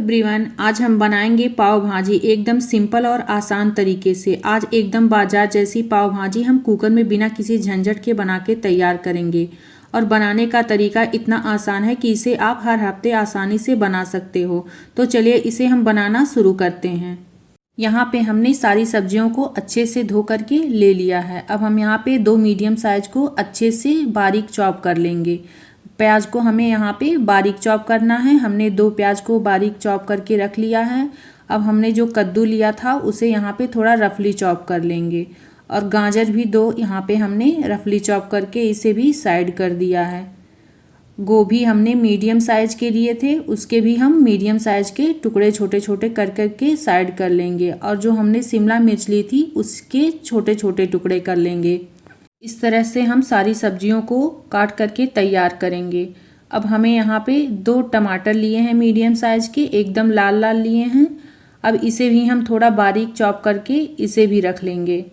Everyone, आज हम बनाएंगे पाव भाजी एकदम सिंपल और आसान तरीके से। आज एकदम बाजार जैसी पाव भाजी हम कुकर में बिना किसी झंझट के बना के तैयार करेंगे। और बनाने का तरीका इतना आसान है कि इसे आप हर हफ्ते आसानी से बना सकते हो। तो चलिए इसे हम बनाना शुरू करते हैं। यहाँ पे हमने सारी सब्जियों को अच्छे से धो करके ले लिया है। अब हम यहाँ पे 2 मीडियम साइज को अच्छे से बारीक चॉप कर लेंगे। प्याज को हमें यहाँ पे बारीक चॉप करना है। हमने 2 प्याज को बारीक चॉप करके रख लिया है। अब हमने जो कद्दू लिया था उसे यहाँ पे थोड़ा रफली चॉप कर लेंगे। और गाजर भी 2 यहाँ पे हमने रफली चॉप करके इसे भी साइड कर दिया है। गोभी हमने मीडियम साइज के लिए थे, उसके भी हम मीडियम साइज के टुकड़े छोटे छोटे कर करके साइड कर लेंगे। और जो हमने शिमला मिर्च ली थी उसके छोटे छोटे टुकड़े कर लेंगे। इस तरह से हम सारी सब्जियों को काट करके तैयार करेंगे। अब हमें यहाँ पे 2 टमाटर लिए हैं मीडियम साइज के, एकदम लाल लाल लिए हैं। अब इसे भी हम थोड़ा बारीक चॉप करके इसे भी रख लेंगे।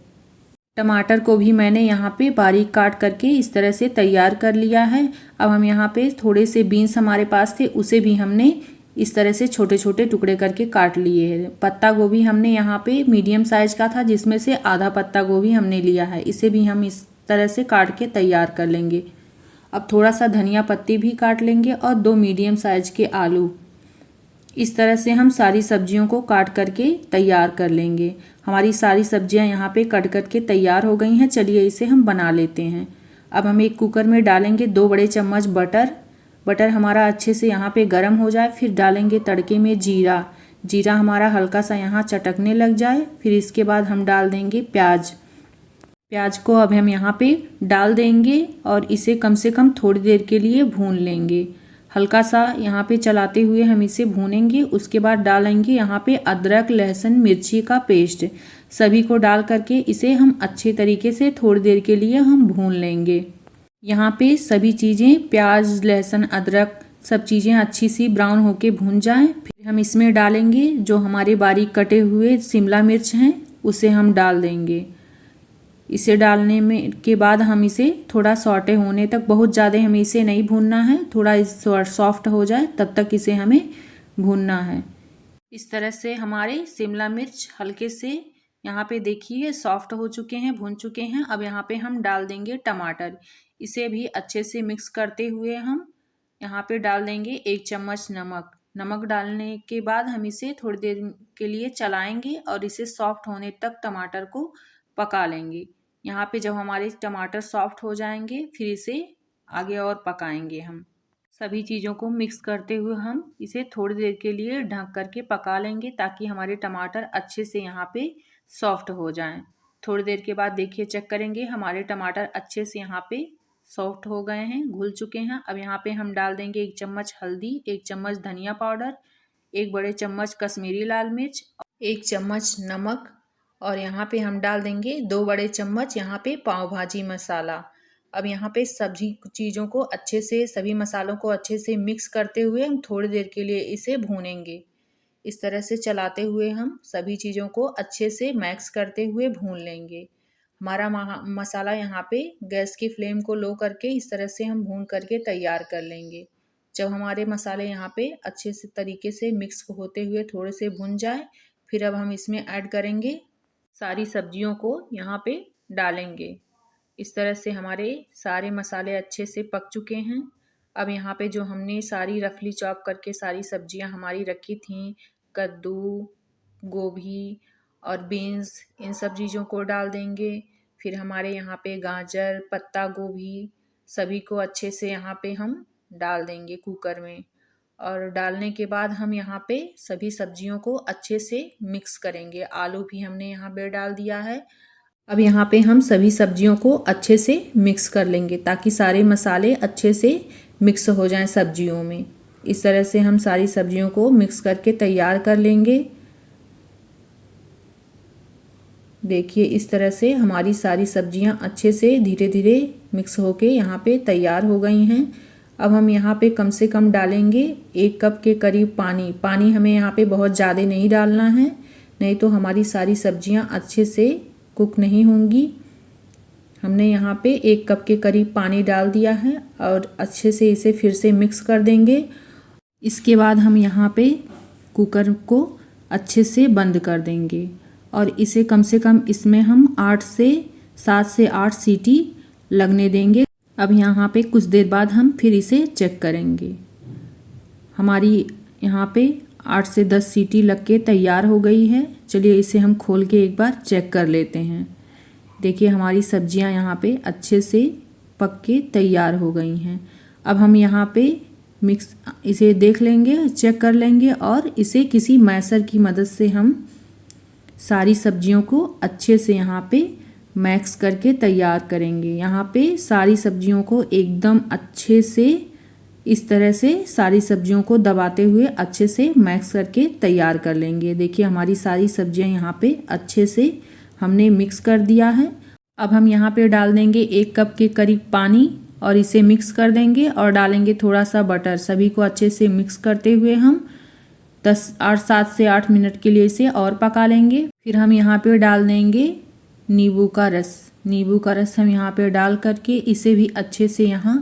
टमाटर को भी मैंने यहाँ पे बारीक काट करके इस तरह से तैयार कर लिया है। अब हम यहाँ पे थोड़े से बीन्स हमारे पास थे, उसे भी हमने इस तरह से छोटे छोटे टुकड़े करके काट लिए हैं। पत्ता गोभी हमने यहाँ पे मीडियम साइज का था, जिसमें से आधा पत्ता गोभी हमने लिया है, इसे भी हम इस तरह से काट के तैयार कर लेंगे। अब थोड़ा सा धनिया पत्ती भी काट लेंगे और 2 मीडियम साइज के आलू। इस तरह से हम सारी सब्जियों को काट करके तैयार कर लेंगे। हमारी सारी सब्जियां यहाँ पे कट करके तैयार हो गई हैं। चलिए इसे हम बना लेते हैं। अब हम एक कुकर में डालेंगे 2 बड़े चम्मच बटर। बटर हमारा अच्छे से यहाँ पे गर्म हो जाए, फिर डालेंगे तड़के में जीरा। जीरा हमारा हल्का सा यहाँ चटकने लग जाए, फिर इसके बाद हम डाल देंगे प्याज। प्याज को अब हम यहाँ पे डाल देंगे और इसे कम से कम थोड़ी देर के लिए भून लेंगे। हल्का सा यहाँ पे चलाते हुए हम इसे भूनेंगे। उसके बाद डालेंगे यहाँ पे अदरक लहसुन मिर्ची का पेस्ट। सभी को डाल करके इसे हम अच्छे तरीके से थोड़ी देर के लिए हम भून लेंगे। यहाँ पे सभी चीज़ें प्याज लहसुन अदरक सब चीज़ें अच्छी सी ब्राउन होके भून जाएं। फिर हम इसमें डालेंगे जो हमारे बारीक कटे हुए शिमला मिर्च हैं, उसे हम डाल देंगे। इसे डालने में के बाद हम इसे थोड़ा सॉटे होने तक, बहुत ज़्यादा हमें इसे नहीं भूनना है, थोड़ा सॉफ्ट हो जाए तब तक इसे हमें भूनना है। इस तरह से हमारे शिमला मिर्च हल्के से यहाँ पे देखिए सॉफ्ट हो चुके हैं, भून चुके हैं। अब यहाँ पे हम डाल देंगे टमाटर। इसे भी अच्छे से मिक्स करते हुए हम यहाँ पे डाल देंगे 1 चम्मच नमक। नमक डालने के बाद हम इसे थोड़ी देर के लिए चलाएंगे और इसे सॉफ्ट होने तक टमाटर को पका लेंगे। यहाँ पे जब हमारे टमाटर सॉफ्ट हो जाएंगे फिर इसे आगे और पकाएंगे। हम सभी चीज़ों को मिक्स करते हुए हम इसे थोड़ी देर के लिए ढक करके पका लेंगे, ताकि हमारे टमाटर अच्छे से यहाँ पे सॉफ्ट हो जाएं। थोड़ी देर के बाद देखिए चेक करेंगे, हमारे टमाटर अच्छे से यहाँ पे सॉफ्ट हो गए हैं, घुल चुके हैं। अब यहाँ पे हम डाल देंगे 1 चम्मच हल्दी, 1 चम्मच धनिया पाउडर, 1 बड़े चम्मच कश्मीरी लाल मिर्च, 1 चम्मच नमक और यहाँ पे हम डाल देंगे 2 बड़े चम्मच यहाँ पे पाव भाजी मसाला। अब यहाँ पे सभी चीज़ों को अच्छे से, सभी मसालों को अच्छे से मिक्स करते हुए हम थोड़ी देर के लिए इसे भूनेंगे। इस तरह से चलाते हुए हम सभी चीज़ों को अच्छे से मिक्स करते हुए भून लेंगे। हमारा मसाला यहाँ पे गैस की फ्लेम को लो करके इस तरह से हम भून करके तैयार कर लेंगे। जब हमारे मसाले यहाँ पे अच्छे से तरीके से मिक्स होते हुए थोड़े से भुन जाए, फिर अब हम इसमें ऐड करेंगे सारी सब्जियों को यहाँ पे डालेंगे। इस तरह से हमारे सारे मसाले अच्छे से पक चुके हैं। अब यहाँ पे जो हमने सारी रफली चॉप करके सारी सब्जियाँ हमारी रखी थीं, कद्दू, गोभी और बीन्स, इन सब चीज़ों को डाल देंगे। फिर हमारे यहाँ पे गाजर, पत्ता गोभी, सभी को अच्छे से यहाँ पे हम डाल देंगे कुकर में। और डालने के बाद हम यहाँ पे सभी सब्जियों को अच्छे से मिक्स करेंगे। आलू भी हमने यहाँ पे डाल दिया है। अब यहाँ पे हम सभी सब्जियों को अच्छे से मिक्स कर लेंगे, ताकि सारे मसाले अच्छे से मिक्स हो जाएं सब्जियों में। इस तरह से हम सारी सब्जियों को मिक्स करके तैयार कर लेंगे। देखिए इस तरह से हमारी सारी सब्जियाँ अच्छे से धीरे धीरे मिक्स होके यहाँ पे तैयार हो गई हैं। अब हम यहाँ पे कम से कम डालेंगे 1 कप के करीब पानी। पानी हमें यहाँ पे बहुत ज़्यादा नहीं डालना है, नहीं तो हमारी सारी सब्जियाँ अच्छे से कुक नहीं होंगी। हमने यहाँ पे 1 कप के करीब पानी डाल दिया है और अच्छे से इसे फिर से मिक्स कर देंगे। इसके बाद हम यहाँ पे कुकर को अच्छे से बंद कर देंगे और इसे कम से कम इसमें हम 7 से 8 सीटी लगने देंगे। अब यहाँ पे कुछ देर बाद हम फिर इसे चेक करेंगे। हमारी यहाँ पे 8 से 10 सीटी लग के तैयार हो गई है। चलिए इसे हम खोल के एक बार चेक कर लेते हैं। देखिए हमारी सब्जियां यहाँ पे अच्छे से पक के तैयार हो गई हैं। अब हम यहाँ पे इसे देख लेंगे, चेक कर लेंगे और इसे किसी मैशर की मदद से हम सारी सब्जियों को अच्छे से यहाँ पे मैक्स करके तैयार करेंगे। यहाँ पे सारी सब्जियों को एकदम अच्छे से इस तरह से सारी सब्जियों को दबाते हुए अच्छे से मैक्स करके तैयार कर लेंगे। देखिए हमारी सारी सब्जियां यहाँ पे अच्छे से हमने मिक्स कर दिया है। अब हम यहाँ पे डाल देंगे 1 कप के करीब पानी और इसे मिक्स कर देंगे और डालेंगे थोड़ा सा बटर। सभी को अच्छे से मिक्स करते हुए हम 7 से 8 मिनट के लिए इसे और पका लेंगे। फिर हम यहाँ पे डाल देंगे नींबू का रस। नींबू का रस हम यहाँ पे डाल करके इसे भी अच्छे से यहाँ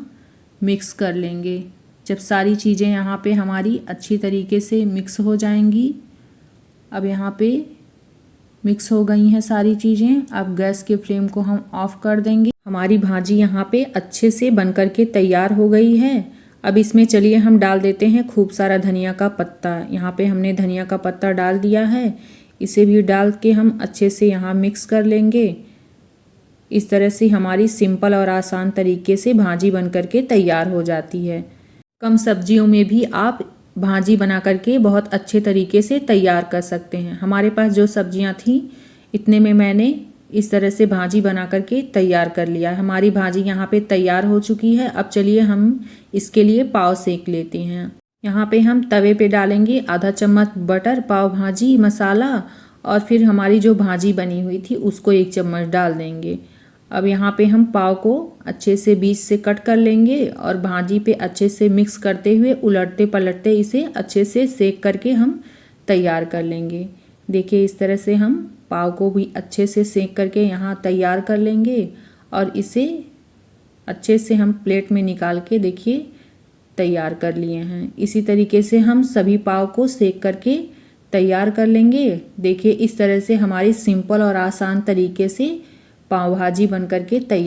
मिक्स कर लेंगे। जब सारी चीज़ें यहाँ पे हमारी अच्छी तरीके से मिक्स हो जाएंगी, अब यहाँ पे मिक्स हो गई हैं सारी चीज़ें। अब गैस के फ्लेम को हम ऑफ कर देंगे। हमारी भाजी यहाँ पे अच्छे से बन करके तैयार हो गई है। अब इसमें चलिए हम डाल देते हैं खूब सारा धनिया का पत्ता। यहाँ पे हमने धनिया का पत्ता डाल दिया है। इसे भी डाल के हम अच्छे से यहाँ मिक्स कर लेंगे। इस तरह से हमारी सिंपल और आसान तरीके से भाजी बन करके तैयार हो जाती है। कम सब्जियों में भी आप भाजी बना करके बहुत अच्छे तरीके से तैयार कर सकते हैं। हमारे पास जो सब्जियां थी इतने में मैंने इस तरह से भाजी बना करके तैयार कर लिया है। हमारी भाजी यहाँ पे तैयार हो चुकी है। अब चलिए हम इसके लिए पाव सेक लेते हैं। यहाँ पे हम तवे पे डालेंगे आधा चम्मच बटर, पाव भाजी मसाला और फिर हमारी जो भाजी बनी हुई थी उसको 1 चम्मच डाल देंगे। अब यहाँ पे हम पाव को अच्छे से बीच से कट कर लेंगे और भाजी पे अच्छे से मिक्स करते हुए उलटते पलटते इसे अच्छे से सेक करके हम तैयार कर लेंगे। देखिए इस तरह से हम पाव को भी अच्छे से सेक करके यहाँ तैयार कर लेंगे और इसे अच्छे से हम प्लेट में निकाल के देखिए तैयार कर लिए हैं। इसी तरीके से हम सभी पाव को सेक करके तैयार कर लेंगे। देखिए इस तरह से हमारी सिंपल और आसान तरीके से पाव भाजी बन करके तैयार